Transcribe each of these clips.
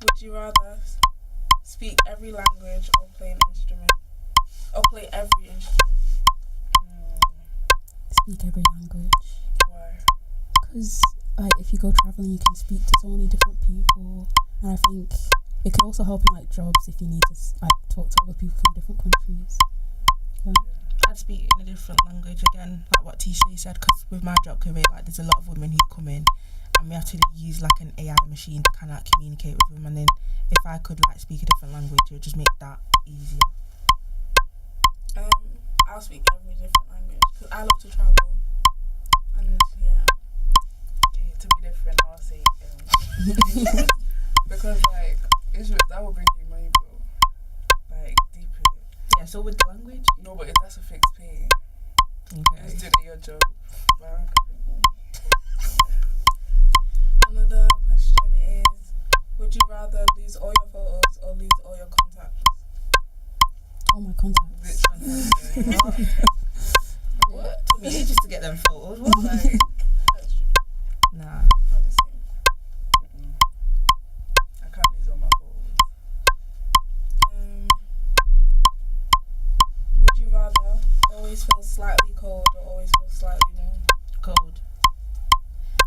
Would you rather speak every language or play an instrument? Or play every instrument? Speak every language. Why? Because if you go traveling, you can speak to so many different people, and I think it could also help in like jobs if you need to talk to other people from different countries. Yeah. I'd speak in a different language again, like what Tisha said, because with my job career, like there's a lot of women who come in and we have to use like an AI machine to kind of like communicate with them, and then if I could like speak a different language, it would just make that easier. I'll speak every different language because I love to travel, and yeah. Okay, to be different, I'll say because like that will bring you money, bro. Like deep in it. Yeah, so with the language? No, but that's a fixed pay. Okay. It's doing your job. Another question is, would you rather lose all your photos or lose all your contacts? All my contacts. What? Took me ages to get them photos. What? Like, That's true. nah. I'm the same. I can't lose all my photos. Would you rather always feel slightly cold or always feel slightly warm? Cold.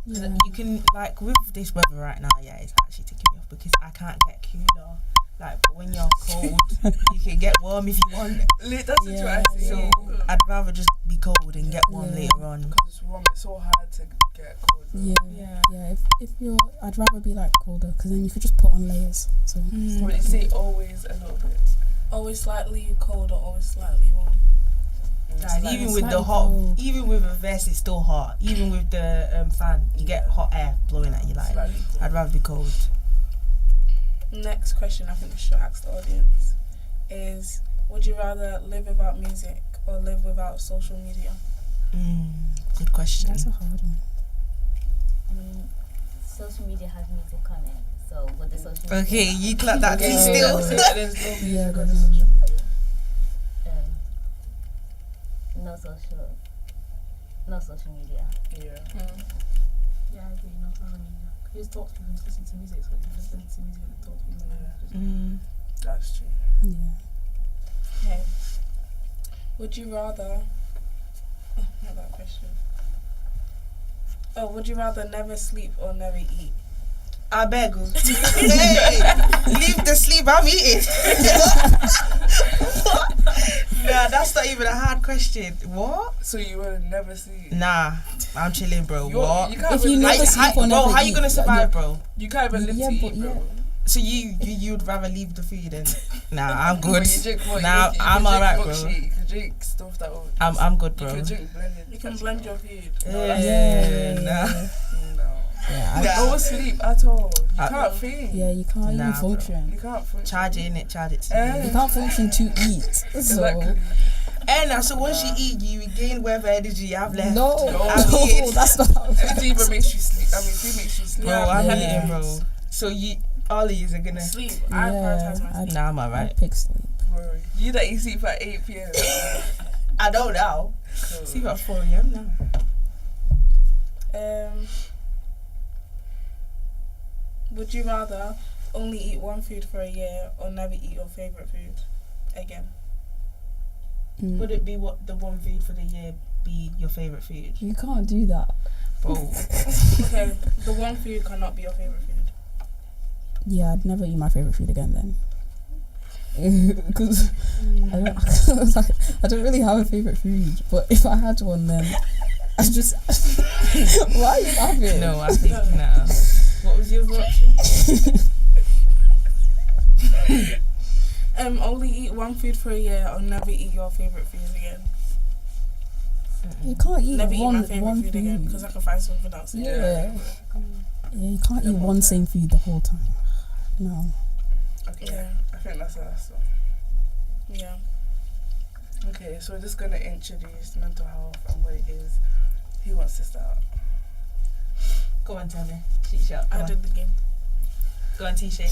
Yeah. You can, like, with this weather right now, yeah, it's actually ticking me off because I can't get cooler. Like, but when you're cold, you can get warm if you want. That's what Yeah, I say. So I'd rather just be cold and get warm Yeah. later on. Because it's warm, it's so hard to get cold. Yeah. Yeah. Yeah. If you're, I'd rather be like colder because then you could just put on layers. So. it's not But you that say bad. always a little bit. Always slightly cold or always slightly warm? Guys, Like, even it's with the slightly hot, cold. even with a vest, it's still hot. Even with the fan, you get hot air blowing at you. Like, slightly cold. I'd rather be cold. Next question I think we should ask the audience is, would you rather live without music or live without social media? Good question. That's a hard one. I mean, social media has music on it, so with the social media, Okay, you clap that Yeah, thing still. there's no music Yeah, on there's the no social media. no social media. Yeah. Yeah, I agree. No social media. You just talk to people and just listen to music, so you just listen to music and talk to people. That's true. Yeah. Okay. Would you rather... Oh, not that question. Oh, would you rather never sleep or never eat? I beg you. Hey, leave the sleep, I'm eating. Nah, that's not even a hard question. What? So you will never sleep? Nah, I'm chilling, bro. What? You can't If even, you never sleep or bro, never how you eat, gonna survive, bro? you can't even live Yeah, to but eat, bro. So you'd rather leave the food and nah, I'm good. When you drink what, Nah, you I'm can alright, drink bro. milkshake, you can drink stuff that will... I'm good, You bro. can drink blended. You can blend your food. Yeah, nah. No. Yeah. Nah. No sleep at all. You Uh, can't think. Yeah, you can't even Nah, bro. function. You can't function. Charge it in it, charge it. You can't function to eat. So Exactly. And now, so once you eat, you regain whatever energy you have left. no, I'm eating. that's not how it Energy even makes you sleep. I mean, food makes you sleep. Bro, Yeah, I'm yeah. eating, bro. So all of you are gonna. Sleep. I prioritize my sleep. Nah, I'm alright. I'd pick sleep. Bro, you that you sleep at 8 p.m. I don't know. Cool. See about 4 a.m. now. Would you rather only eat one food for a year or never eat your favourite food again? Would it be what the one food for the year be your favourite food? You can't do that. Bro, Okay, the one food cannot be your favourite food. Yeah, I'd never eat my favorite food again then. Because I don't really have a favorite food. But if I had one, then I just. Why are you laughing? no, I think no. What was your option? Only eat one food for a year or never eat your favourite food again. You can't eat Never eat one my favourite one food again because I can find something else. to eat. Yeah. Yeah, you can't eat one same food the whole time. No. Okay, Yeah. I think that's the last one. Yeah. Okay, so we're just going to introduce mental health and what it is. Who wants to start? Go on, tell me. Shoot shot. Go I on. did the game. Go on, T-Shay.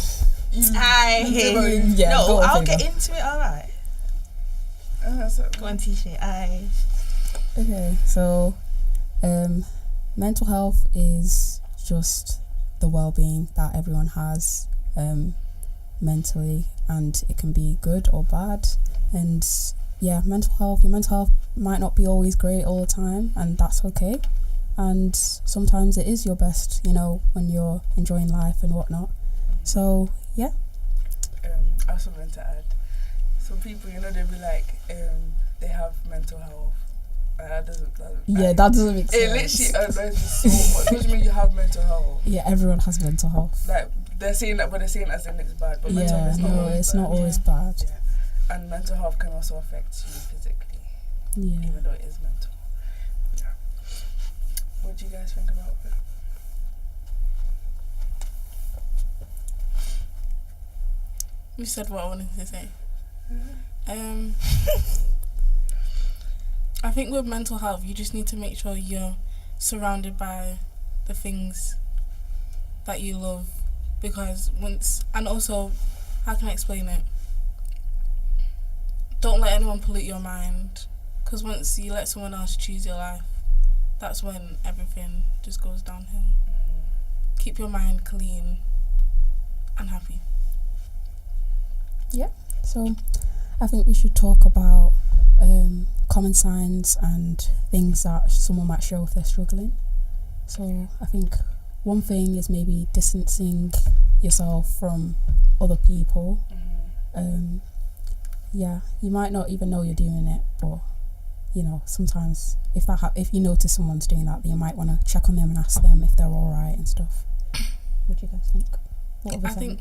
Hi. Yeah, No, go on, I'll Faber. get into it. All right. Go on, T-Shay. Aye. Okay, so mental health is just the well-being that everyone has mentally, and it can be good or bad. And yeah, your mental health might not be always great all the time, and that's okay. And sometimes it is your best, when you're enjoying life and whatnot. So yeah. I also meant to add, some people, they'll be like, they have mental health. That doesn't make sense. It literally annoys me so much. What do you mean you have mental health? Yeah, everyone has mental health. Like, they're saying that, but they're saying as in it's bad. But mental Yeah, health is not always it's bad. not always bad. Yeah. And mental health can also affect you physically, Yeah. even though it is mental. Yeah. What do you guys think about it? You said what I wanted to say. I think with mental health, you just need to make sure you're surrounded by the things that you love, because and also, how can I explain it? Don't let anyone pollute your mind, because once you let someone else choose your life, that's when everything just goes downhill. Keep your mind clean and happy. So I think we should talk about common signs and things that someone might show if they're struggling. So I think one thing is maybe distancing yourself from other people. You might not even know you're doing it, but sometimes if you notice someone's doing that, then you might want to check on them and ask them if they're alright and stuff. What do you guys think? I think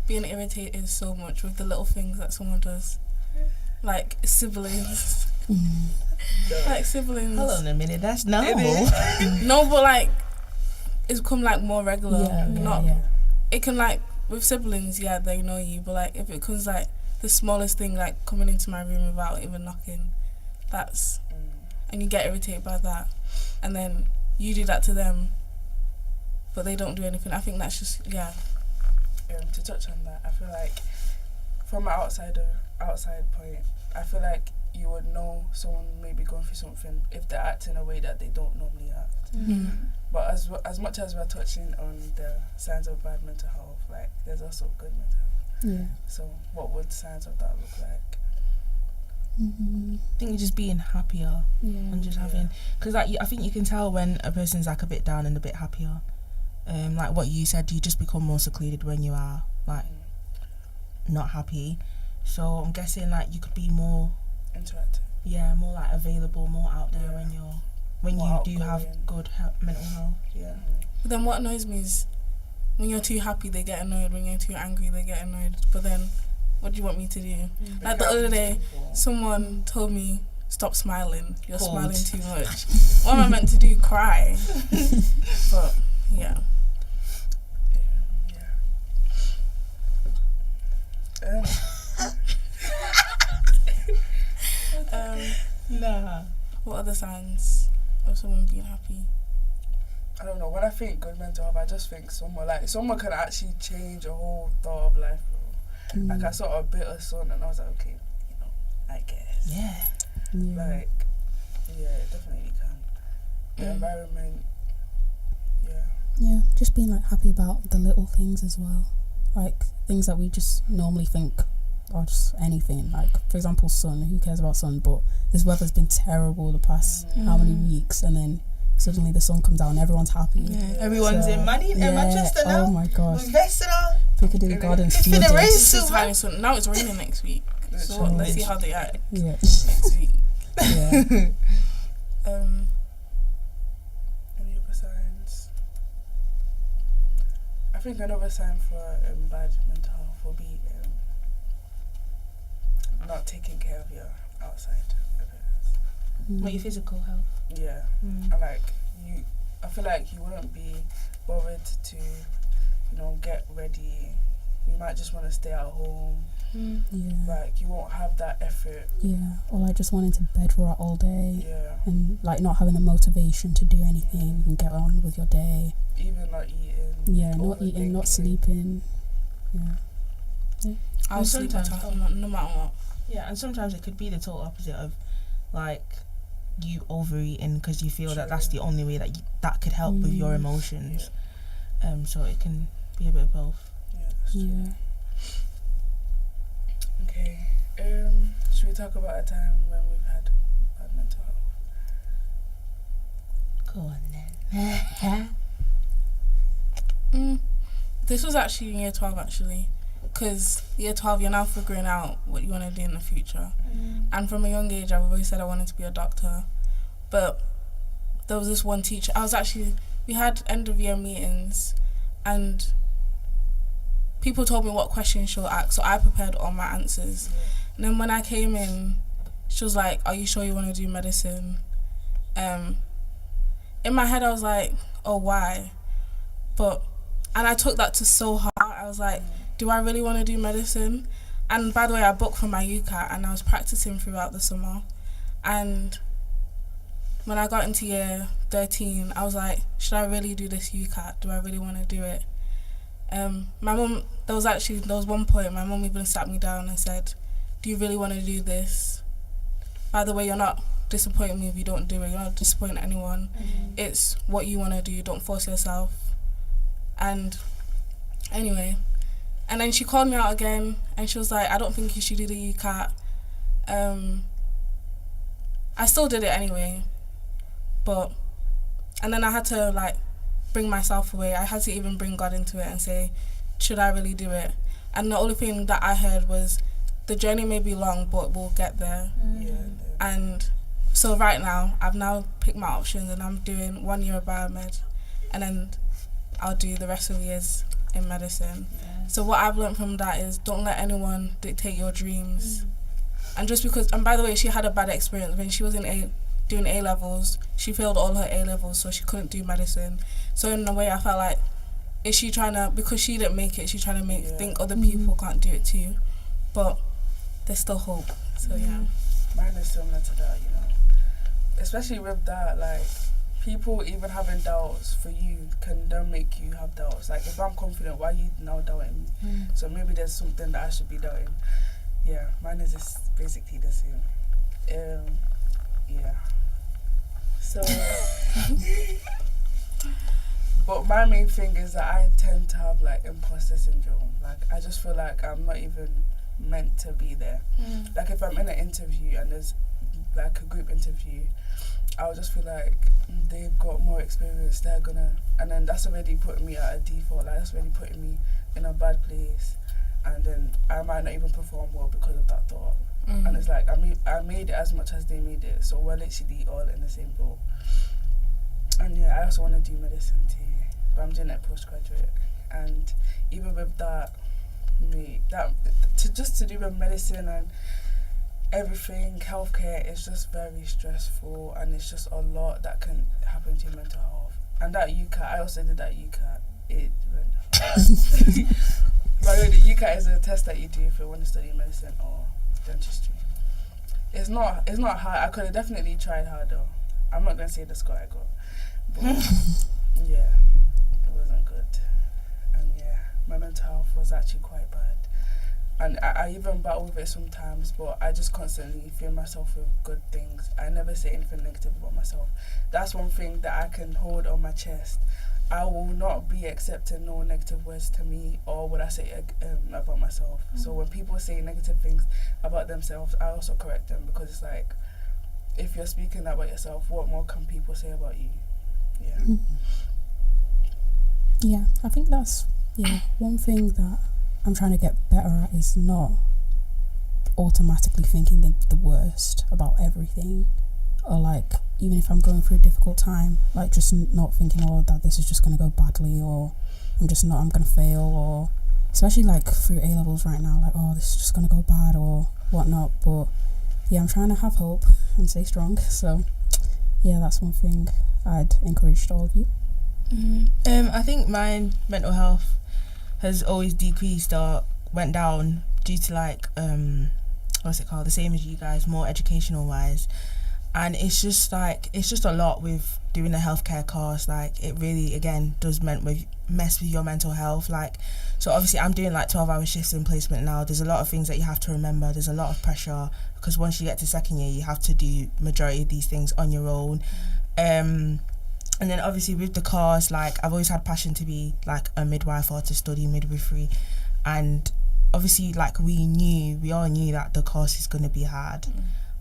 being irritated so much with the little things that someone does, like siblings. Like siblings. Hold on a minute, that's normal. No, but like it's become like more regular. Yeah. It can like with siblings, they know you, but like if it comes like the smallest thing, like coming into my room without even knocking, and you get irritated by that, and then you do that to them, but they don't do anything. I think that's just To touch on that, I feel like from an outside point, I feel like you would know someone may be going through something if they act in a way that they don't normally act. But as much as we're touching on the signs of bad mental health, like there's also good mental health. So what would signs of that look like? I think just being happier and just having, because like I think you can tell when a person's like a bit down and a bit happier. Like what you said, you just become more secluded when you are like not happy. So I'm guessing like you could be more interactive. Yeah, more like available, more out there when you More do have outgoing. good mental health. Yeah. But then what annoys me is when you're too happy, they get annoyed. When you're too angry, they get annoyed. But then, what do you want me to do? Like the other day, someone told me, "Stop smiling. You're Cold. smiling too much." What am I meant to do? Cry? But Nah. what other signs of someone being happy? I don't know. When I think good mental health, I just think someone can actually change a whole thought of life. Bro. Like I saw a bitter son, and I was like, okay, I guess. Yeah. Like, it definitely can. The environment. Yeah, just being like happy about the little things as well, like things that we just normally think are just anything. Like for example, sun. Who cares about sun? But this weather's been terrible the past how many weeks, and then suddenly the sun comes out and everyone's happy. Yeah. Everyone's in Manchester now. Oh my gosh. With vests on. Piccadilly Gardens. It's been a rain It's now it's raining next week. So let's see how they act Yeah. next week. Yeah. Any other signs? I think another sign for bad mental health will be not taking care of your outside appearance. What, your physical health? Yeah. And I feel like you wouldn't be bothered to, get ready. You might just want to stay at home. Yeah. Like you won't have that effort. Yeah. Or like just wanting to bed rot all day. Yeah. And like not having the motivation to do anything and get on with your day. Even not eating. Yeah, not eating, not sleeping. Yeah. I'll sleep at no matter what. Yeah, and sometimes it could be the total opposite of like you overeating because you feel that that's the only way that that could help with your emotions. So it can be a bit of both. Yeah, Yeah. Okay. Should we talk about a time when we've had bad mental health? Go on then. This was actually in year 12, actually. Because year 12, you're now figuring out what you want to do in the future. And from a young age, I've always said I wanted to be a doctor. But there was this one teacher. We had end of year meetings, and people told me what questions she'll ask, so I prepared all my answers. And then when I came in, she was like, "Are you sure you want to do medicine?" In my head, I was like, "Oh, why?" And I took that to so hard. I was like, "Do I really want to do medicine?" And by the way, I booked for my UCAT, and I was practicing throughout the summer. And when I got into year 13, I was like, should I really do this UCAT? Do I really want to do it? My mum, there was one point my mum even sat me down and said, do you really want to do this? By the way, you're not disappointing me if you don't do it. You're not disappointing anyone. It's what you want to do. Don't force yourself. And anyway, and then she called me out again, and she was like, I don't think you should do the UCAT. I still did it anyway. And then I had to bring myself away. I had to even bring God into it and say, should I really do it? And the only thing that I heard was, the journey may be long, but we'll get there. And so right now, I've now picked my options, and I'm doing 1 year of biomed, and then I'll do the rest of the years in medicine. So what I've learned from that is, don't let anyone dictate your dreams. And just because, and by the way, she had a bad experience when she was doing A-levels. She failed all her A-levels, so she couldn't do medicine. So in a way, I felt like, is she trying to, because she didn't make it, she's trying to think other people can't do it too. But there's still hope. So yeah. Mine is similar to that, especially with that, people even having doubts for you can then make you have doubts. If I'm confident, why are you now doubting me? So maybe there's something that I should be doubting. Yeah, mine is just basically the same. Yeah. So, but my main thing is that I tend to have imposter syndrome. I just feel like I'm not even meant to be there. If I'm in an interview and there's a group interview, I'll just feel like they've got more experience, they're gonna, and then that's already putting me at a default, that's already putting me in a bad place, and then I might not even perform well because of that thought. And it's I made it as much as they made it, so we're literally all in the same boat. And yeah, I also want to do medicine too, but I'm doing it postgraduate, and even with that, to do with medicine and everything, healthcare is just very stressful, and it's just a lot that can happen to your mental health. And that UCAT, I also did that UCAT. It went. By the way, the UCAT is a test that you do if you want to study medicine or dentistry. It's not hard. I could have definitely tried harder. I'm not gonna say the score I got, but yeah, it wasn't good. And yeah, my mental health was actually quite bad. And I even battle with it sometimes, but I just constantly fill myself with good things. I never say anything negative about myself. That's one thing that I can hold on my chest. I will not be accepting no negative words to me or what I say about myself. So when people say negative things about themselves, I also correct them, because it's if you're speaking about yourself, what more can people say about you? Yeah. Yeah, I think that's one thing that I'm trying to get better at is not automatically thinking the worst about everything, or even if I'm going through a difficult time, just not thinking, that this is just going to go badly, or I'm going to fail, or especially through A-levels right now, this is just going to go bad or whatnot. But yeah, I'm trying to have hope and stay strong. So yeah, that's one thing I'd encourage to all of you. I think my mental health has always decreased or went down due to the same as you guys, more educational wise. And it's just a lot with doing a healthcare course. It really, again, does mess with your mental health. So obviously I'm doing 12-hour shifts in placement now. There's a lot of things that you have to remember. There's a lot of pressure, because once you get to second year, you have to do majority of these things on your own. And then obviously with the course, I've always had passion to be a midwife or to study midwifery. and obviously like we all knew that the course is going to be hard.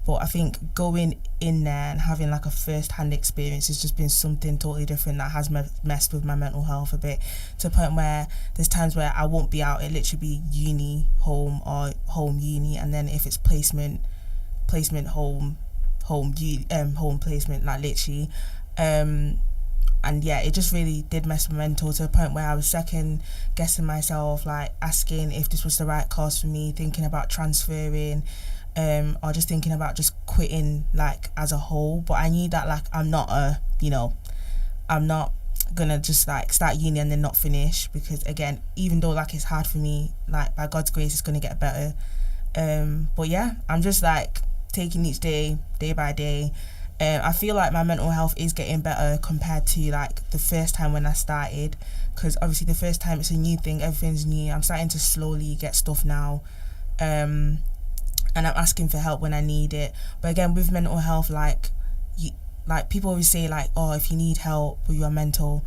But I think going in there and having like a first-hand experience has just been something totally different that has messed with my mental health a bit, to the point where there's times where I won't be out. It literally be uni, home, or home, uni, and then if it's placement, home placement, like literally. And yeah, it just really did mess with my mental, to the point where I was second guessing myself, like asking if this was the right course for me, thinking about transferring, or just thinking about just quitting like as a whole. But I knew that like I'm not gonna just like start uni and then not finish, because again, even though like it's hard for me, like by God's grace it's gonna get better. But yeah, I'm just like taking each day by day. I feel like my mental health is getting better compared to like the first time when I started, because obviously the first time it's a new thing, everything's new. I'm starting to slowly get stuff now, and I'm asking for help when I need it. But again, with mental health, like people always say like, oh, if you need help with your mental,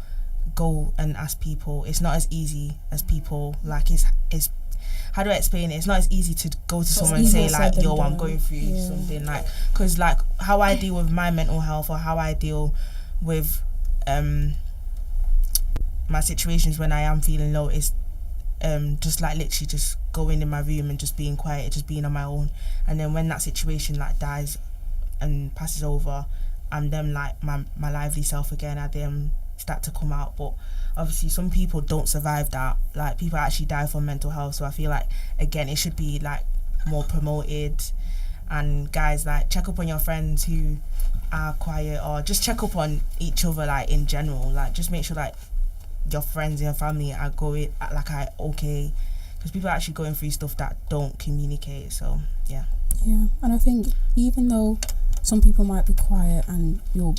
go and ask people. It's not as easy as people, like it's how do I explain it? It's not as easy to go to someone and say like, yo, I'm going through something, like, because like how I deal with my mental health, or how I deal with my situations when I am feeling low, is just like literally just going in my room and just being quiet, just being on my own. And then when that situation like dies and passes over, I'm then like my lively self again. I then start to come out. But obviously some people don't survive that. Like people actually die from mental health. So I feel like again it should be like more promoted. And guys, like check up on your friends who are quiet, or just check up on each other like in general. Like just make sure like your friends and your family are going like okay, because people are actually going through stuff that don't communicate. So yeah, and I think even though some people might be quiet and you'll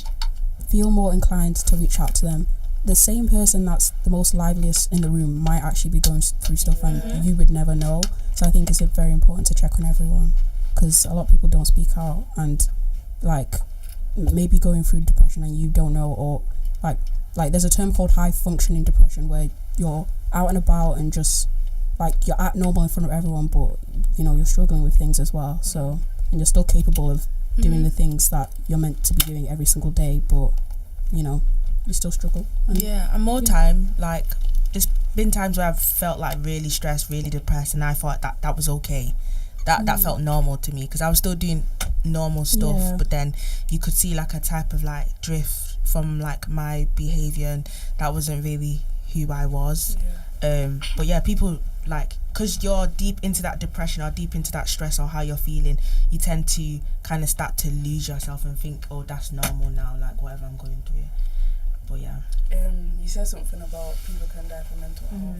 feel more inclined to reach out to them, the same person that's the most liveliest in the room might actually be going through stuff and you would never know. So I think it's very important to check on everyone, because a lot of people don't speak out and like maybe going through depression and you don't know, or like there's a term called high functioning depression, where you're out and about and just like you're at normal in front of everyone, but you know you're struggling with things as well. So, and you're still capable of doing the things that you're meant to be doing every single day, but you know you still struggle. And time, like there's been times where I've felt like really stressed, really depressed, and I thought that was okay. That felt normal to me, because I was still doing normal stuff, but then you could see like a type of like drift from like my behaviour, and that wasn't really who I was. But yeah, people like, because you're deep into that depression or deep into that stress or how you're feeling, you tend to kind of start to lose yourself and think, oh, that's normal now, like whatever I'm going through. But yeah, you said something about people can die from mental health.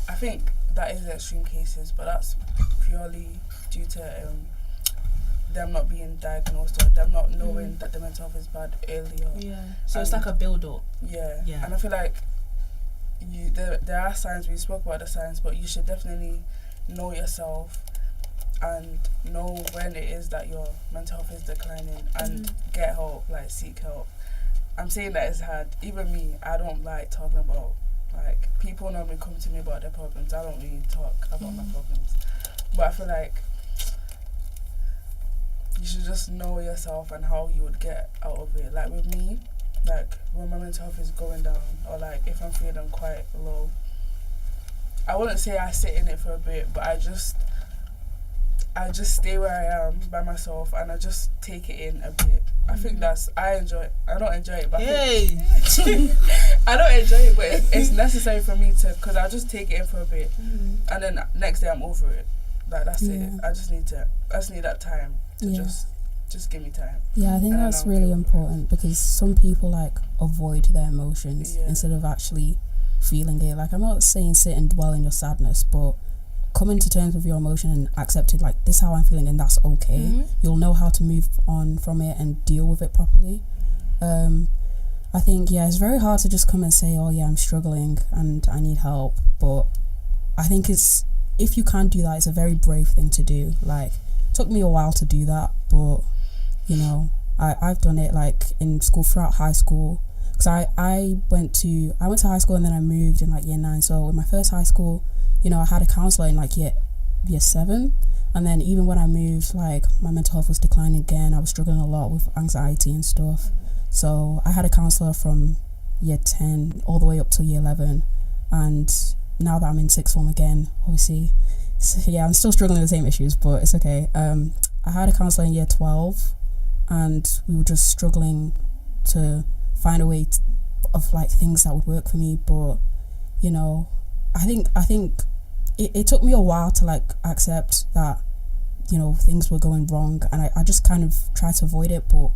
I think that is extreme cases, but that's purely due to them not being diagnosed, or them not knowing that the mental health is bad earlier. So it's like a build up. And I feel like there are signs. We spoke about the signs, but you should definitely know yourself and know when it is that your mental health is declining, and get help, like seek help. I'm saying that it's hard. Even me, I don't like talking about, like, people normally come to me about their problems. I don't really talk about my problems. But I feel like you should just know yourself and how you would get out of it. Like with me, like when my mental health is going down, or like if I'm feeling quite low, I wouldn't say I sit in it for a bit, but I just stay where I am by myself and I just take it in a bit. I think I don't enjoy it, but I don't enjoy it, but it's necessary for me to, because I just take it in for a bit, and then next day I'm over it. Like that's it. I just need that time to just give me time. I think that's really important, because some people like avoid their emotions instead of actually feeling it. Like, I'm not saying sit and dwell in your sadness, but coming to terms with your emotion and accept it, like, this is how I'm feeling and that's okay. You'll know how to move on from it and deal with it properly. I think it's very hard to just come and say, oh yeah, I'm struggling and I need help, but I think if you can't do that, it's a very brave thing to do. Like, it took me a while to do that, but you know, I've done it like in school, throughout high school, because I went to high school and then I moved in like year 9. So in my first high school you know, I had a counsellor in like year 7, and then even when I moved, like my mental health was declining again. I was struggling a lot with anxiety and stuff. So I had a counsellor from year 10 all the way up to year 11, and now that I'm in sixth form again, obviously, so yeah, I'm still struggling with the same issues, but it's okay. I had a counsellor in year 12, and we were just struggling to find a way of like things that would work for me. But you know, I think it took me a while to like accept that, you know, things were going wrong, and I just kind of tried to avoid it. But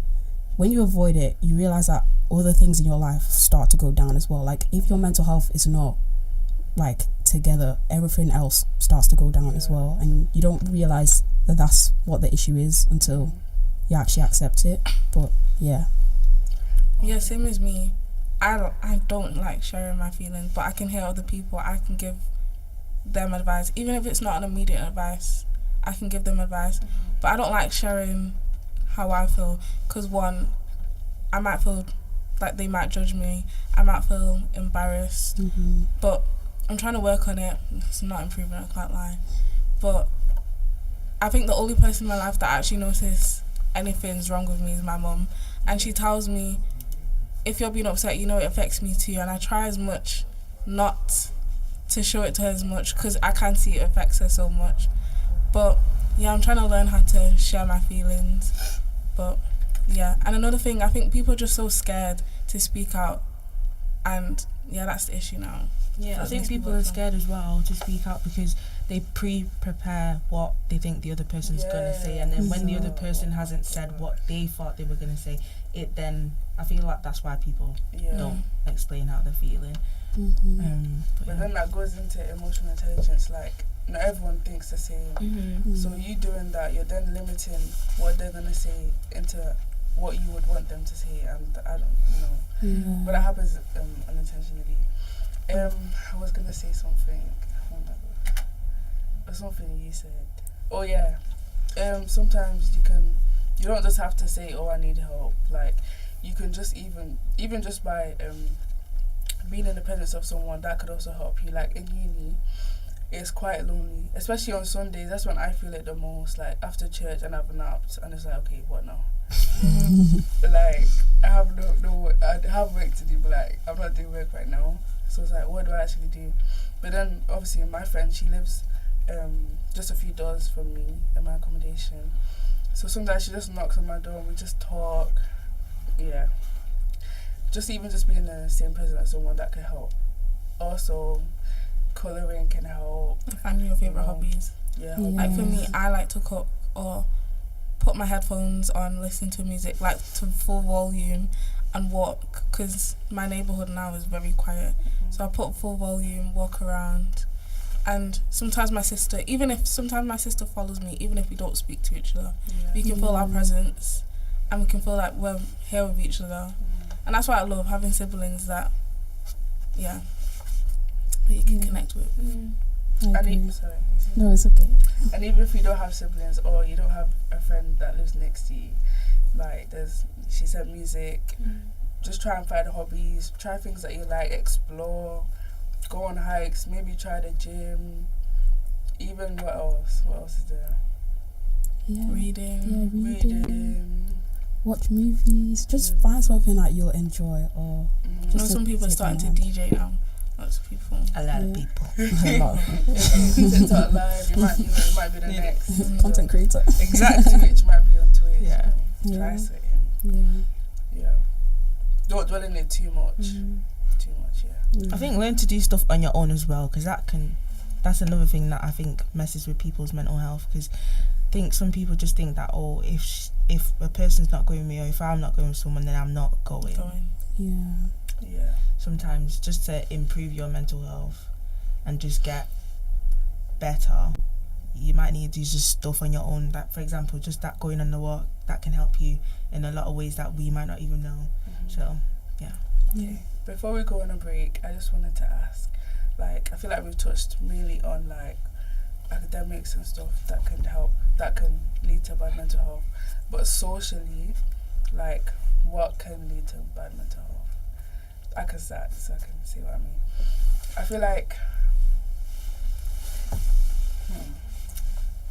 when you avoid it, you realize that other things in your life start to go down as well. Like if your mental health is not like together, everything else starts to go down as well, and you don't realize that that's what the issue is until you actually accept it. But yeah, same as me. I don't like sharing my feelings, but I can hear other people. I can give them advice, even if it's not an immediate advice. I can give them advice, but I don't like sharing how I feel, because one, I might feel like they might judge me. I might feel embarrassed, but I'm trying to work on it. It's not improving, I can't lie. But I think the only person in my life that actually notices anything's wrong with me is my mum. And she tells me, if you're being upset, you know it affects me too. And I try as much not to show it to her as much, because I can see it affects her so much. But yeah, I'm trying to learn how to share my feelings. But yeah, and another thing, I think people are just so scared to speak out. And yeah, that's the issue now. Yeah, I think people are scared as well to speak out because they prepare what they think the other person's gonna say, and then when the other person hasn't said what they thought they were gonna say, it then, I feel like that's why people don't explain how they're feeling. But then that goes into emotional intelligence. Like not everyone thinks the same. So you doing that, you're then limiting what they're gonna say into what you would want them to say, and I don't know. But that happens unintentionally. I was gonna say something. Something you said. Oh yeah. Sometimes you don't just have to say, oh, I need help. Like you can just even just by being in the presence of someone, that could also help you. Like in uni, it's quite lonely, especially on Sundays. That's when I feel it the most. Like after church and I've napped, and it's like, okay, what now? Like I have no I have work to do, but like I'm not doing work right now. So it's like, what do I actually do? But then obviously my friend, she lives just a few doors from me in my accommodation. So sometimes she just knocks on my door and we just talk. Yeah. Just being in the same presence as someone, that can help. Also, colouring can help. Finding your favourite hobbies. Yeah. Like for me, I like to cook or put my headphones on, listen to music like to full volume and walk, because my neighbourhood now is very quiet. So I put full volume, walk around. And sometimes my sister follows me, even if we don't speak to each other. We can feel our presence, and we can feel like we're here with each other. And that's why I love having siblings that you can connect with. No, it's okay. And even if you don't have siblings or you don't have a friend that lives next to you, like she said music, just try and find hobbies, try things that you like, explore, go on hikes, maybe try the gym. Even what else is there? Reading. Watch movies. Just find something that you'll enjoy, or just some people are starting to DJ now. Lots of people. A lot of people. TikTok live. You might be the next content creator. Exactly, which might be on Twitch. Yeah. So try it. Yeah. Don't dwell in it too much. Too much. Yeah. I think learn to do stuff on your own as well, because that's another thing that I think messes with people's mental health. Because I think some people just think that, oh, if a person's not going with me, or if I'm not going with someone, then I'm not going. Yeah. Sometimes just to improve your mental health and just get better, you might need to do just stuff on your own. That, for example, just that going on the walk, that can help you in a lot of ways that we might not even know. So, yeah. Okay. Before we go on a break, I just wanted to ask, like, I feel like we've touched really on like academics and stuff that can lead to bad mental health, but socially, like, what can lead to bad mental health? I can start so I can see what I mean. I feel like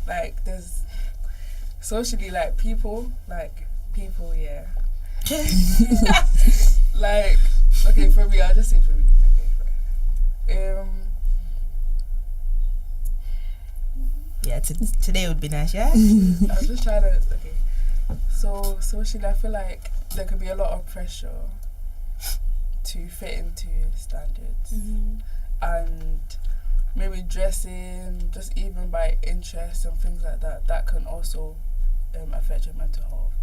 Like there's socially like people, yeah. Like, okay, for me, I'll just say for me. Okay. Yeah, today would be nice, yeah? I'm just trying to, okay. So, socially, I feel like there could be a lot of pressure to fit into standards. And maybe dressing, just even by interest and things like that, that can also affect your mental health.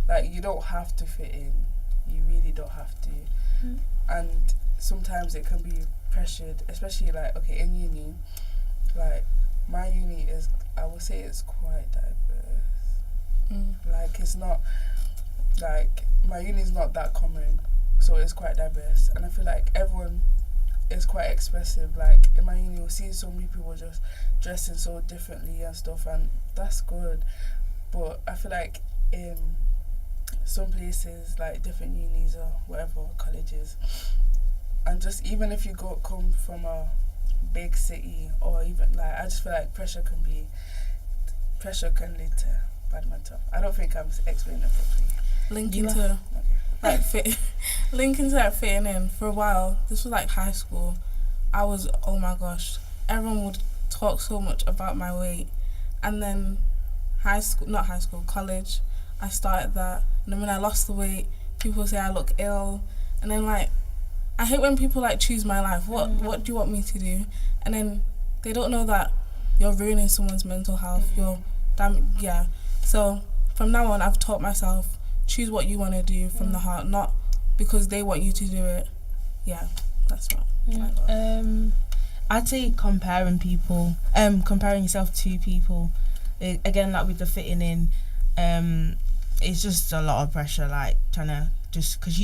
Like, you don't have to fit in. You really don't have to. And sometimes it can be pressured, especially like, okay, in uni, like, my uni is, I would say it's quite diverse. Like, it's not, like, my uni is not that common, so it's quite diverse. And I feel like everyone is quite expressive. Like, in my uni, you'll see so many people just dressing so differently and stuff, and that's good. But I feel like in some places, like different unis or whatever, colleges, and just even if you come from a big city, or even like, I just feel like pressure can lead to bad mental. I don't think I'm explaining it properly. Linking to like fitting in. For a while, this was like high school, I was, oh my gosh, everyone would talk so much about my weight. And then college, I started that, and then when I lost the weight, people say I look ill. And then like, I hate when people like choose my life. What do you want me to do? And then they don't know that you're ruining someone's mental health. So from now on, I've taught myself, choose what you want to do from the heart, not because they want you to do it. Yeah, that's what I got. I'd say comparing yourself to people, again, like with the fitting in, it's just a lot of pressure, like trying to just, because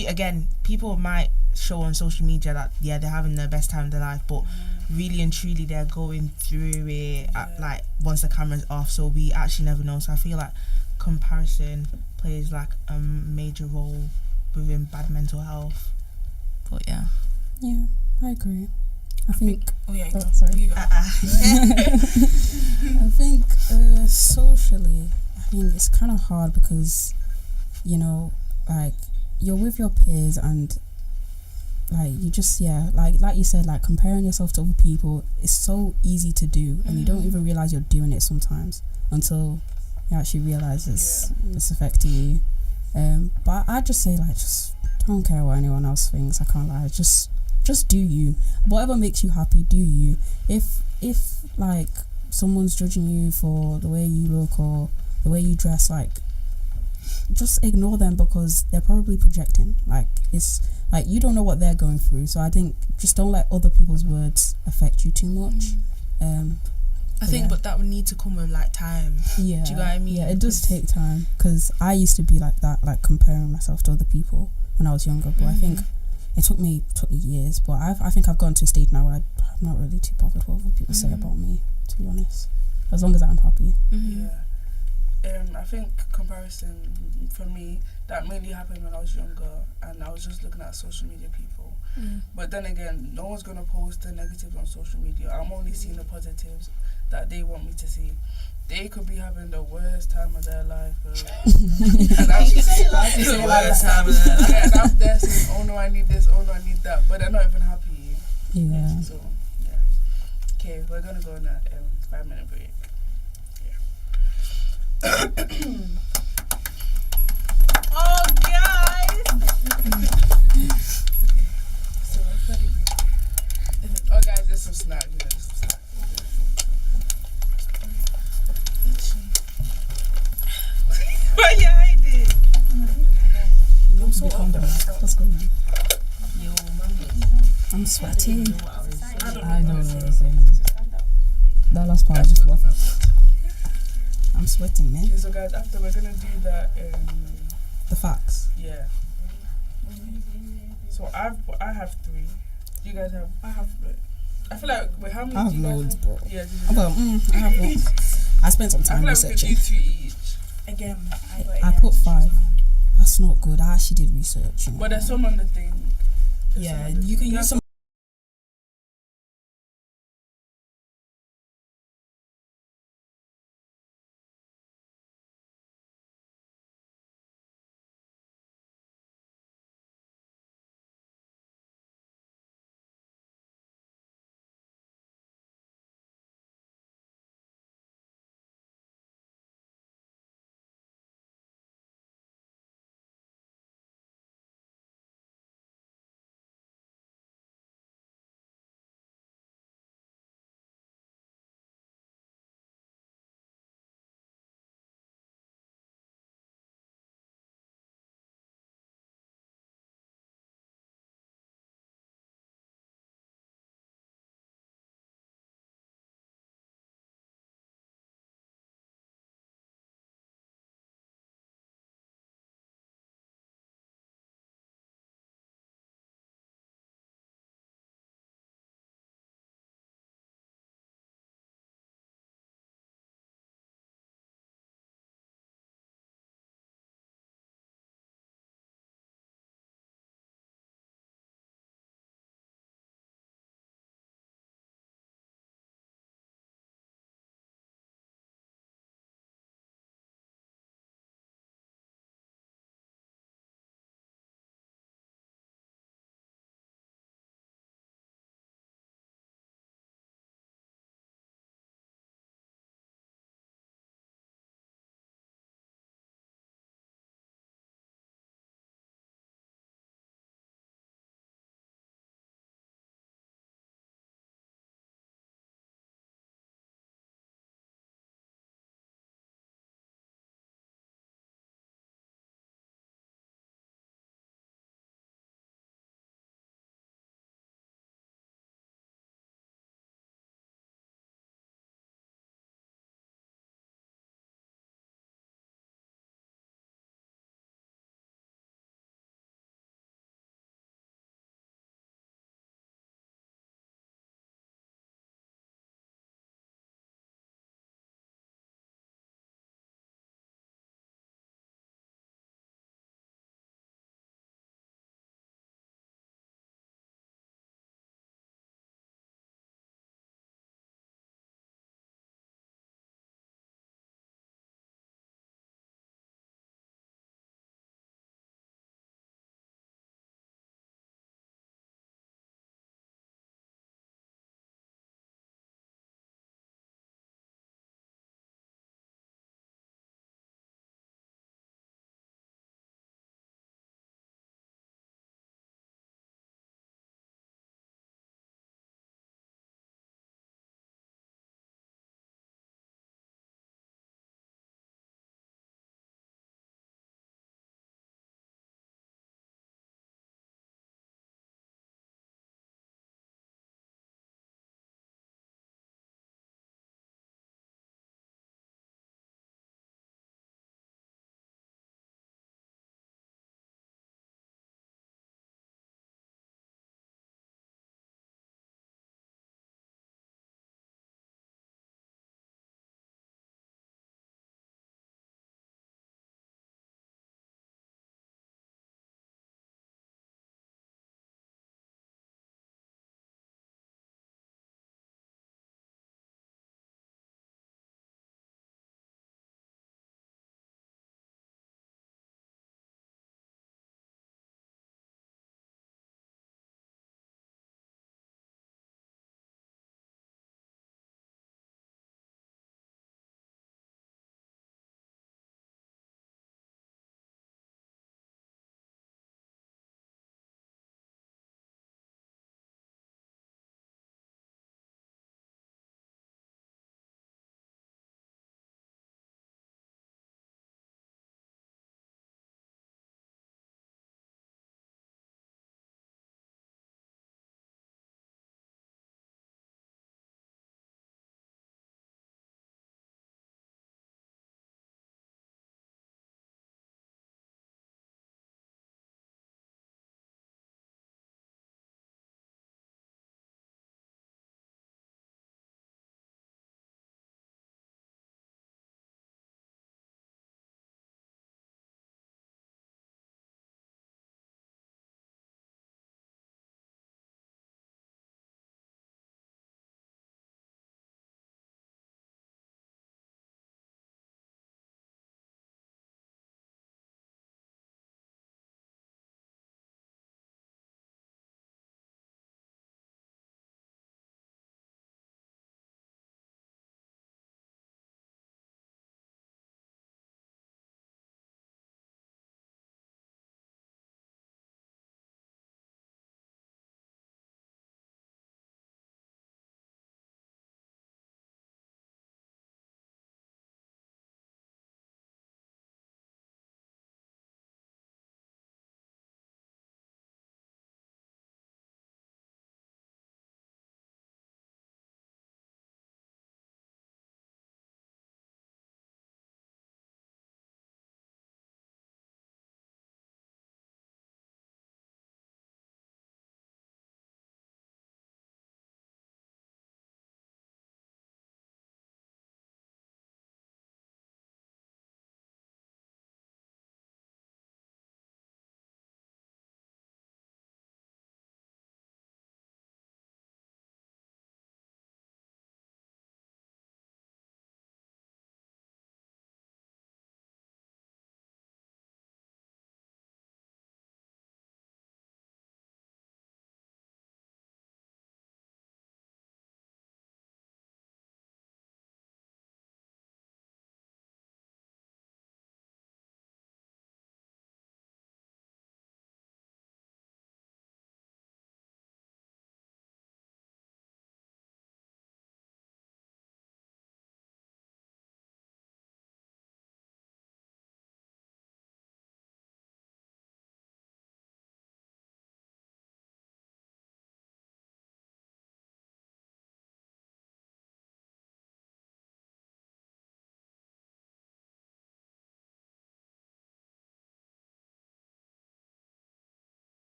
people might show on social media that they're having the best time of their life, but really and truly they're going through it like once the camera's off, so we actually never know. So I feel like comparison plays like a major role within bad mental health. But yeah, I agree. I think sorry. You go. I think socially, I think it's kind of hard because, you know, like, you're with your peers and like, you just like you said, like, comparing yourself to other people is so easy to do, and you don't even realize you're doing it sometimes until you actually realize it's affecting you. But I just say, like, just don't care what anyone else thinks. I can't lie. Just do you. Whatever makes you happy, do you. If like someone's judging you for the way you look or the way you dress, like, just ignore them, because they're probably projecting. Like, it's like, you don't know what they're going through. So I think just don't let other people's words affect you too much. I think, but that would need to come with like time. Yeah. Do you know what I mean? Yeah, it does take time, because I used to be like that, like comparing myself to other people when I was younger. But I think it took me years. But I think I've gotten to a stage now where I'm not really too bothered what other people say about me, to be honest, as long as I'm happy. I think comparison for me, that mainly happened when I was younger, and I was just looking at social media people. But then again, no one's gonna post the negatives on social media. I'm only seeing the positives that they want me to see. They could be having the worst time of their life, and I'm there saying, oh no, I need this, oh no, I need that, but they're not even happy. Yeah. So yeah. Okay, we're gonna go on a 5-minute break. Oh, guys! So let's let it break. Oh, guys, there's some snacks. What you hiding? I'm so cold. What's going on? Yo, mommy. I'm sweating. I don't know what I'm saying. That last part I just waffled. I'm sweating, man. Okay, so guys, after we're gonna do that, the facts. Yeah. So I have 3. You guys have? I have. I feel like how many? I have do you guys loads, have? bro. Yeah. I have one. I spent some time I feel like researching. we could do 2 each. Again, I put 5. That's not good. I actually did research. You know. But there's some on the thing. Yeah, you can use some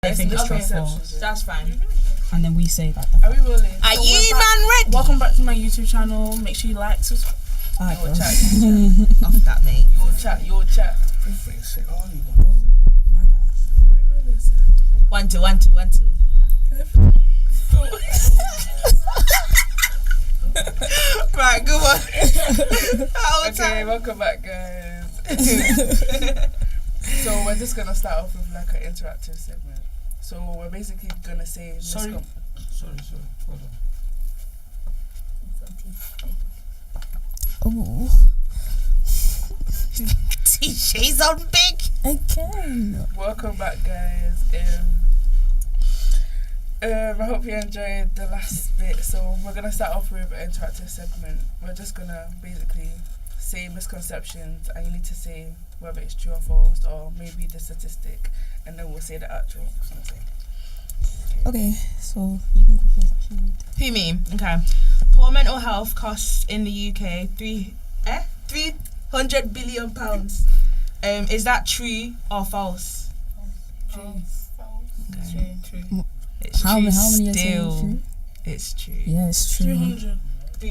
their fingers Okay. crossed for. That's fine. And then we say that. Are we rolling? Are So you we're back. man ready? Welcome back to my YouTube channel. Make sure you like, subscribe. Alright, You'll bro. chat. Off that, mate. You'll chat. Say all you want to say. My gosh. Are we rolling, sir? 1 2 1 2 1 2. Right, good one. Okay, welcome back, guys. So we're just gonna start off with like an interactive segment. So we're basically gonna say Sorry. Sorry. Hold on. Oh, T-shades on big. again. Welcome back, guys. I hope you enjoyed the last bit. So we're gonna start off with an interactive segment. We're just gonna basically say misconceptions, and you need to say whether it's true or false, or maybe the statistic, and then we'll say the actual something. Okay, so you can go first. Actually. Who me? Okay. Poor mental health costs in the UK 300 billion pounds. Is that true or false? True. Okay. True. It's How true many are you still. saying? It's true. Yeah, it's true. 300.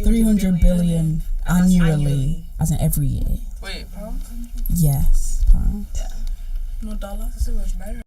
300 billion annually, Annually. as in every year. Wait, pound? Yes, pounds. No dollars. This was naira.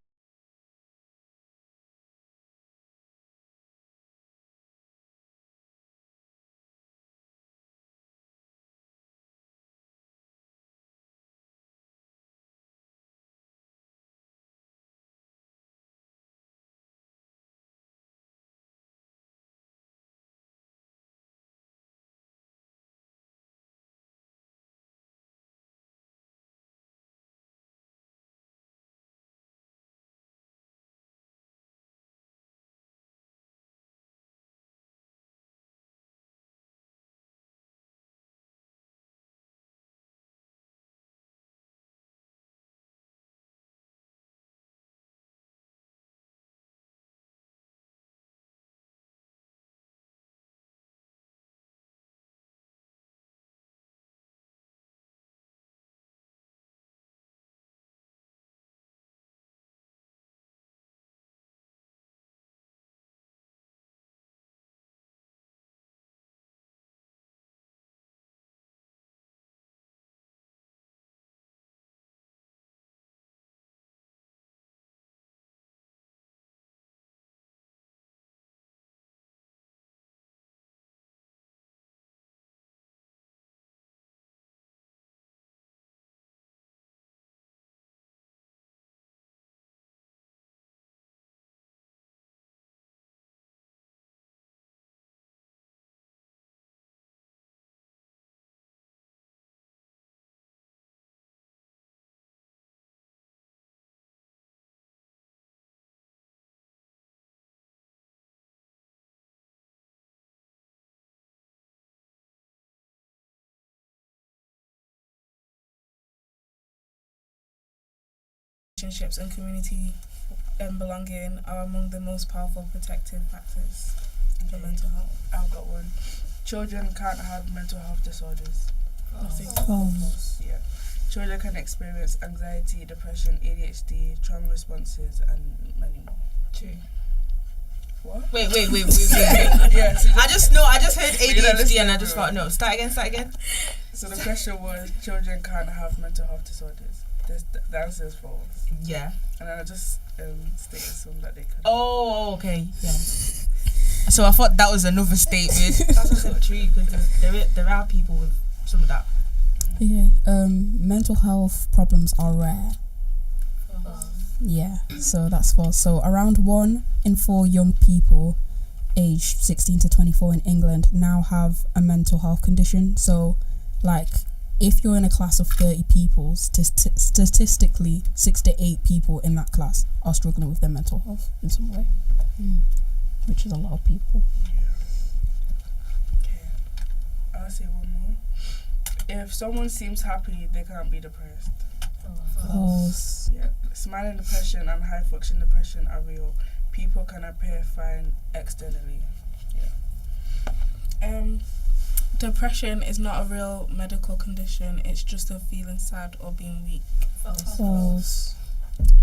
Relationships and community belonging are among the most powerful protective factors for mental health. I've got one. Children can't have mental health disorders. False. Yeah. Children can experience anxiety, depression, ADHD, trauma responses, and many more. True. What? Wait. Yeah. So I just heard You're not ADHD listening, and I just bro. thought no. Start again. So the question was, children can't have mental health disorders. The answer is false. Yeah. And then I just stated some that they could. Oh, okay. Yeah. So I thought that was another statement. That's also true because there are people with some of that. Yeah. Mental health problems are rare. Yeah, so that's false. So around 1 in 4 young people aged 16 to 24 in England now have a mental health condition. So, like, if you're in a class of 30 people, statistically 6 to 8 people in that class are struggling with their mental health in some way, which is a lot of people. Okay. I'll say one more. If someone seems happy, they can't be depressed. False. Yeah. Smiling depression and high function depression are real. People can appear fine externally. Depression is not a real medical condition. It's just a feeling sad or being weak. False.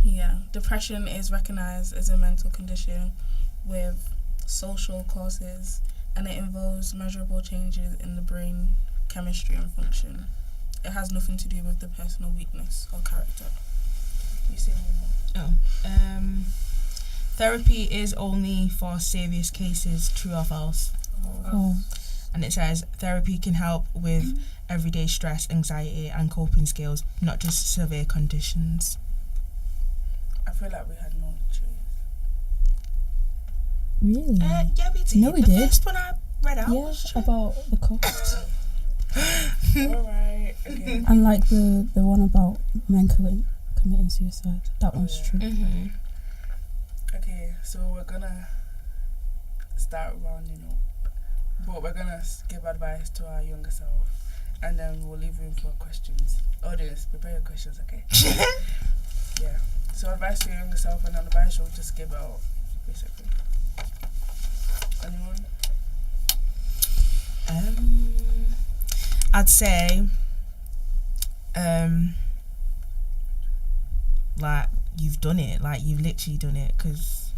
Yeah, depression is recognized as a mental condition with social causes, and it involves measurable changes in the brain chemistry and function. It has nothing to do with the personal weakness or character. You say more? Therapy is only for serious cases, true or false? Oh. And it says therapy can help with everyday stress, anxiety, and coping skills, not just severe conditions. I feel like we had no choice. Really? Yeah, we did. No, we the did. first one I read out Yeah, was true. about the cost. Alright, okay. And like the one about men committing suicide. That one's yeah. true. Mm-hmm. Okay, so we're gonna start rounding up, but we're gonna give advice to our younger self, and then we'll leave room for questions. Audience, prepare your questions, okay? Yeah. So advice to your younger self, and then advice we'll just give out, basically. Anyone? I'd say, like, you've done it. Like, you've literally done it. Because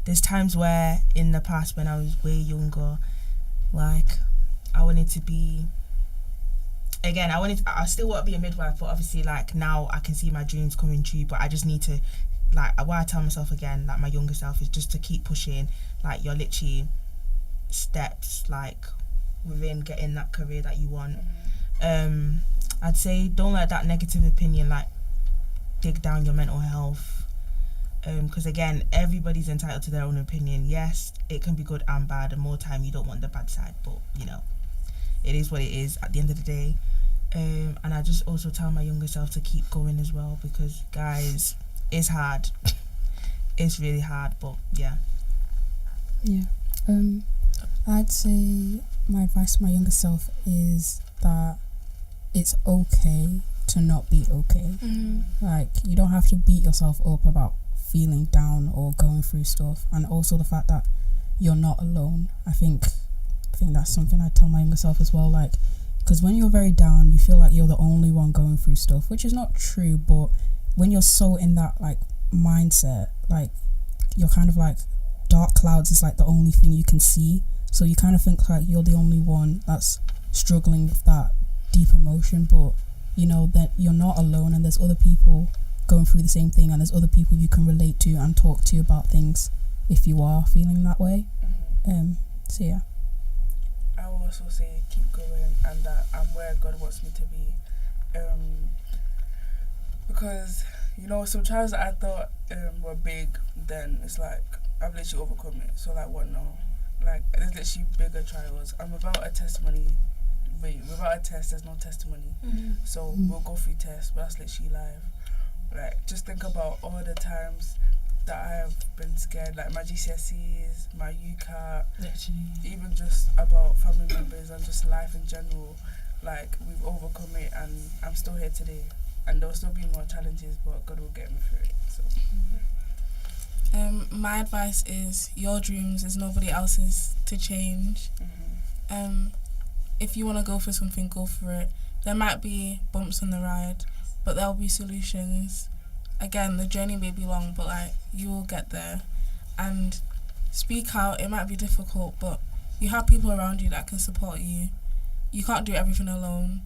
there's times where, in the past, when I was way younger, like, I wanted to be... Again, I still want to be a midwife, but obviously, like, now I can see my dreams coming true, but I just need to, like, what I tell myself again, like, my younger self, is just to keep pushing. Like, you're literally steps, like, within getting that career that you want. I'd say don't let that negative opinion, like, dig down your mental health. Because, again, everybody's entitled to their own opinion. Yes, it can be good and bad, and more time you don't want the bad side, but, you know, it is what it is at the end of the day. And I just also tell my younger self to keep going as well, because, guys, it's hard. It's really hard, but yeah. Yeah. I'd say my advice to my younger self is that it's okay to not be okay. Like, you don't have to beat yourself up about feeling down or going through stuff, and also the fact that you're not alone. I think that's something I tell my younger self as well, like, because when you're very down, you feel like you're the only one going through stuff, which is not true, but when you're so in that, like, mindset, like, you're kind of like, dark clouds is like the only thing you can see, so you kind of think like you're the only one that's struggling with that deep emotion, but you know that you're not alone, and there's other people going through the same thing, and there's other people you can relate to and talk to about things if you are feeling that way. So yeah, I will also say keep going, and that I'm where God wants me to be, because, you know, some trials that I thought were big, then it's like I've literally overcome it. So like, what now? Like, there's literally bigger trials. I'm without a testimony. Wait, without a test, there's no testimony. So we'll go through tests, but that's literally live. Like, just think about all the times that I have been scared, like my GCSEs, my UCAT, even just about family members and just life in general. Like, we've overcome it, and I'm still here today. And there'll still be more challenges, but God will get me through it. So. My advice is your dreams is nobody else's to change. If you want to go for something, go for it. There might be bumps on the ride, but there'll be solutions. Again, the journey may be long, but like, you will get there. And speak out. It might be difficult, but you have people around you that can support you. You can't do everything alone.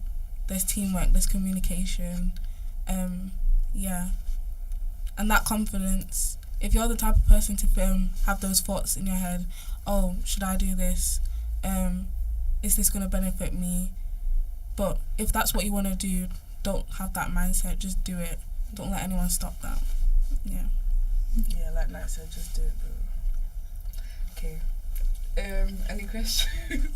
There's teamwork, there's communication. Yeah. And that confidence. If you're the type of person to have those thoughts in your head, oh, should I do this? Is this going to benefit me? But if that's what you want to do, don't have that mindset, just do it. Don't let anyone stop that. Yeah. Yeah, like Nat said, just do it, bro. Okay. Any questions?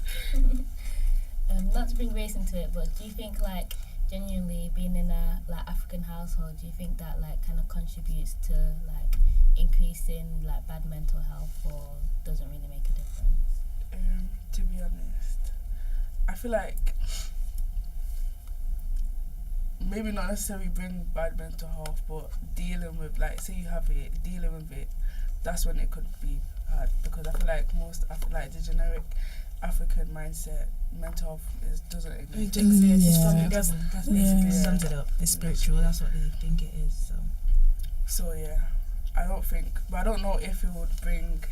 Not to bring race into it, but do you think, like, genuinely being in a, like, African household, do you think that, like, kind of contributes to, like, increasing, like, bad mental health, or doesn't really make a difference? To be honest, I feel like maybe not necessarily bring bad mental health, but dealing with, like, say you have it, dealing with it, that's when it could be hard. Because I feel like the generic African mindset, mental health doesn't exist. That's basically sums it up. It's spiritual. That's what they think it is. So yeah, I don't know if it would bring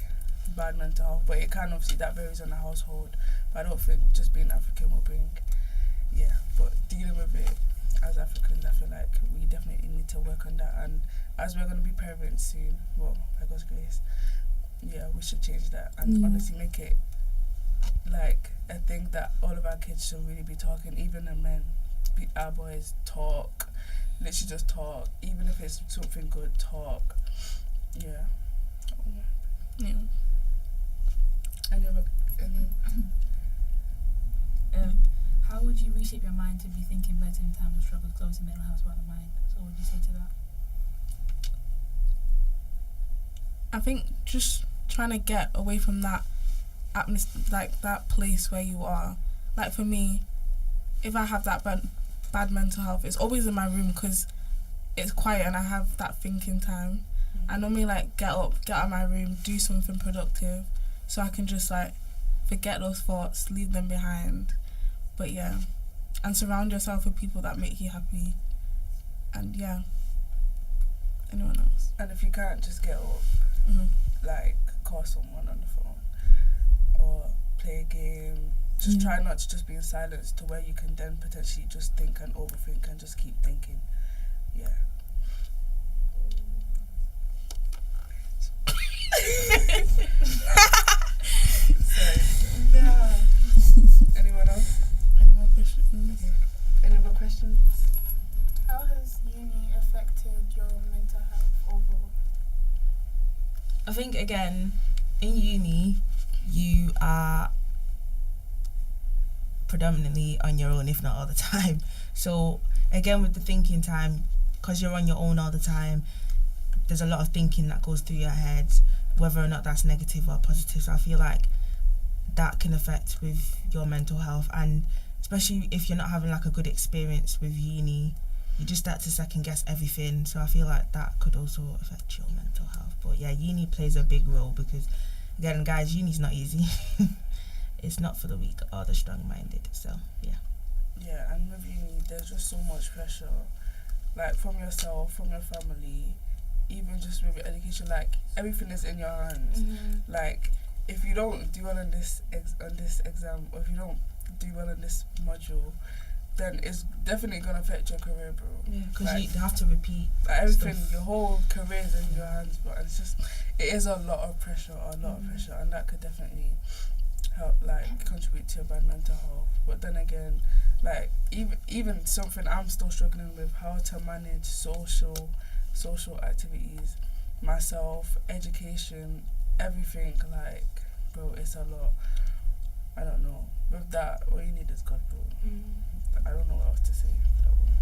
bad mental health, but it can. Obviously that varies on the household, but I don't think just being African will bring, but dealing with it as Africans, I feel like we definitely need to work on that, and as we're going to be parents soon, well, by God's grace, we should change that and honestly make it like a thing that all of our kids should really be talking, even the men, our boys talk, literally just talk, even if it's something good, talk. Yeah. How would you reshape your mind to be thinking better in times of struggle? Because obviously mental health is about the mind. So what would you say to that? I think just trying to get away from that like that place where you are. Like for me, if I have that bad mental health, it's always in my room because it's quiet and I have that thinking time. I normally like get out of my room, do something productive, so I can just like forget those thoughts, leave them behind. But and surround yourself with people that make you happy. And anyone else. And if you can't, just get up, like call someone on the phone or play a game. Just try not to just be in silence to where you can then potentially just think and overthink and just keep thinking. Yeah. Sorry. No. Anyone else? Any more questions? Any other questions? How has uni affected your mental health overall? I think again, in uni, you are predominantly on your own, if not all the time. So again, with the thinking time, because you're on your own all the time, there's a lot of thinking that goes through your head, whether or not that's negative or positive. So I feel like that can affect with your mental health, and especially if you're not having like a good experience with uni, you just start to second guess everything. So I feel like that could also affect your mental health. But yeah, uni plays a big role because again, guys, uni's not easy. It's not for the weak or the strong-minded. So yeah, and with uni, there's just so much pressure, like from yourself, from your family, even just with your education. Like everything is in your hands. Like if you don't do well on this exam, or if you don't do well in this module, then it's definitely gonna affect your career, bro. Yeah, because like, you have to repeat. Like everything, stuff. your whole career is in your hands, but it is a lot of pressure, and that could definitely help, like, contribute to your bad mental health. But then again, like, even something I'm still struggling with, how to manage social activities, myself, education, everything, like, bro, it's a lot. I don't know. With that, all you need is God, bro. I don't know what else to say for that one.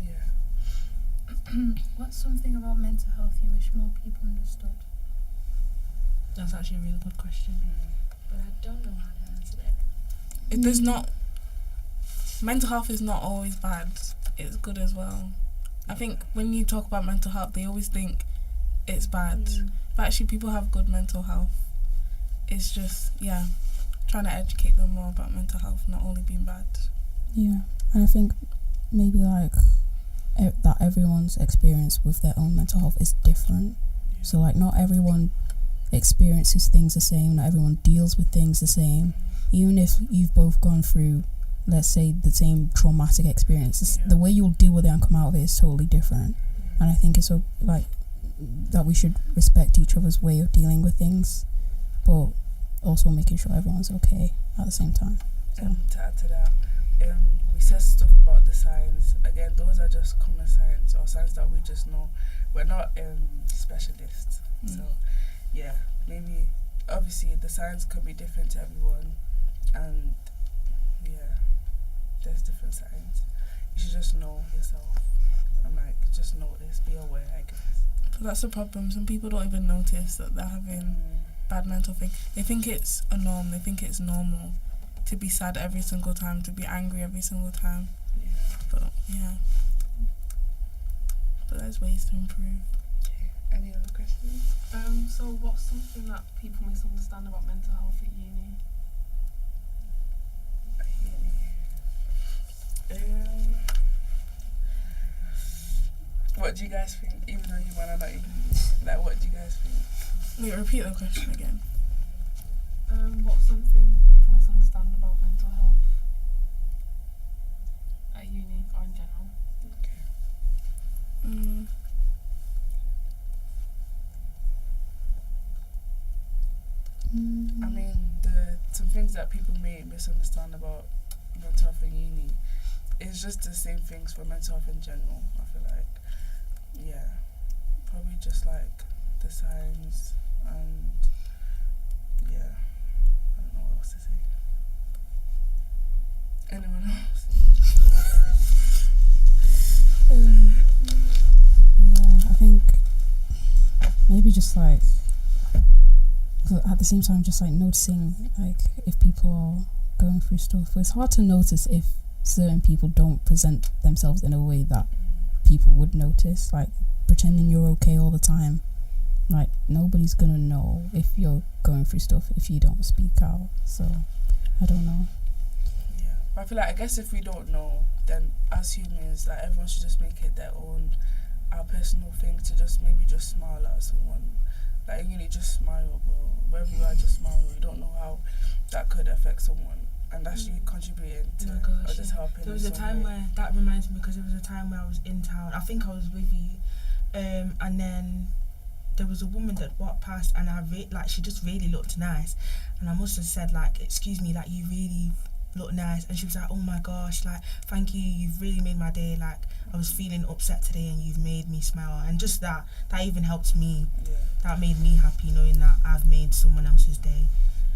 Yeah. What's something about mental health you wish more people understood? That's actually a really good question. But I don't know how to answer that. It does not. Mental health is not always bad. It's good as well. I think when you talk about mental health, they always think it's bad. But actually, people have good mental health. It's just, trying to educate them more about mental health not only being bad. Yeah, and I think maybe like that everyone's experience with their own mental health is different. So like not everyone experiences things the same, not everyone deals with things the same. Even if you've both gone through, let's say, the same traumatic experiences, the way you'll deal with it and come out of it is totally different. And I think it's so like that we should respect each other's way of dealing with things, but also making sure everyone's okay at the same time. So. To add to that, we said stuff about the signs. Again, those are just common signs or signs that we just know. We're not specialists. So, maybe, obviously, the signs can be different to everyone. And, there's different signs. You should just know yourself. And, like, just notice, be aware, I guess. But that's the problem. Some people don't even notice that they're having bad mental thing. They think it's a norm. They think it's normal to be sad every single time, to be angry every single time. But there's ways to improve. Any other questions? So what's something that people misunderstand about mental health at uni? What do you guys think? Even though you might not in uni, like, what do you guys think? Wait, repeat the question again. What's something people misunderstand about mental health at uni or in general? I mean, some things that people may misunderstand about mental health in uni is just the same things for mental health in general. I feel like, yeah, probably just like the signs and yeah, I don't know what else to say. Anyone else? Yeah, I think maybe just like, at the same time, just like noticing like if people are going through stuff. It's hard to notice if certain people don't present themselves in a way that people would notice, like pretending you're okay all the time. Like nobody's gonna know if you're going through stuff if you don't speak out. So I don't know. Yeah, but I feel like, I guess if we don't know, then as humans, like, everyone should just make it their own, our personal thing to just maybe just smile at someone. Like, you need just smile, bro. Wherever you are, just smile. You don't know how that could affect someone, and that's you contributing to, or just helping. There was a time where, that reminds me, because there was a time where I was in town. I think I was with you, and then there was a woman that walked past, and she just really looked nice, and I must have said, like, excuse me, like, you really look nice, and she was like, oh my gosh, like, thank you, you've really made my day, like, I was feeling upset today and you've made me smile. And just that even helped me. Yeah. That made me happy, knowing that I've made someone else's day.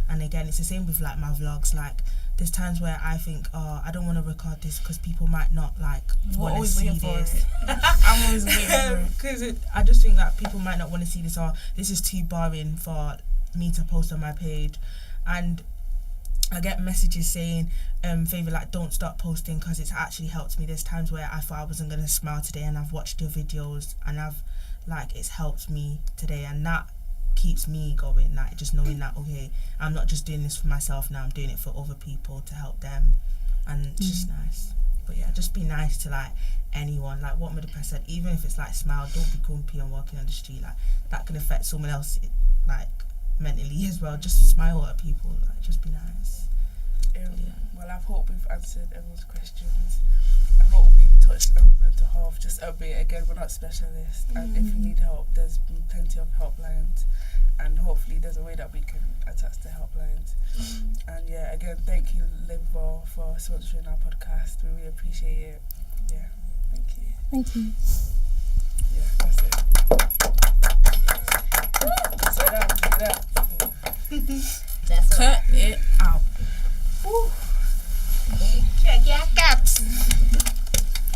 And again, it's the same with like my vlogs. Like, there's times where I think, oh, I don't want to record this because people might not like want to see this. I'm always waiting for it. Because I just think that people might not want to see this, or this is too boring for me to post on my page. And I get messages saying, favour, like, don't stop posting because it's actually helped me. There's times where I thought I wasn't going to smile today, and I've watched your videos and it's helped me today, and that keeps me going, like, just knowing that, okay, I'm not just doing this for myself now, I'm doing it for other people to help them, and it's just nice. But yeah, just be nice to like anyone, like what Mudapeh said, even if it's like smile, don't be grumpy and walking on the street, like that can affect someone else like mentally as well. Just smile at people, like just be nice. Well, I hope we've answered everyone's questions. I hope we touched on mental health just a bit. Again, we're not specialists, and if you need help, there's plenty of helplines, and hopefully there's a way that we can attach the helplines. And yeah, again, thank you, Liverpool, for sponsoring our podcast. We really appreciate it. Yeah, thank you. Thank you. Yeah, that's it. So that. That's Cut it out. Check your caps.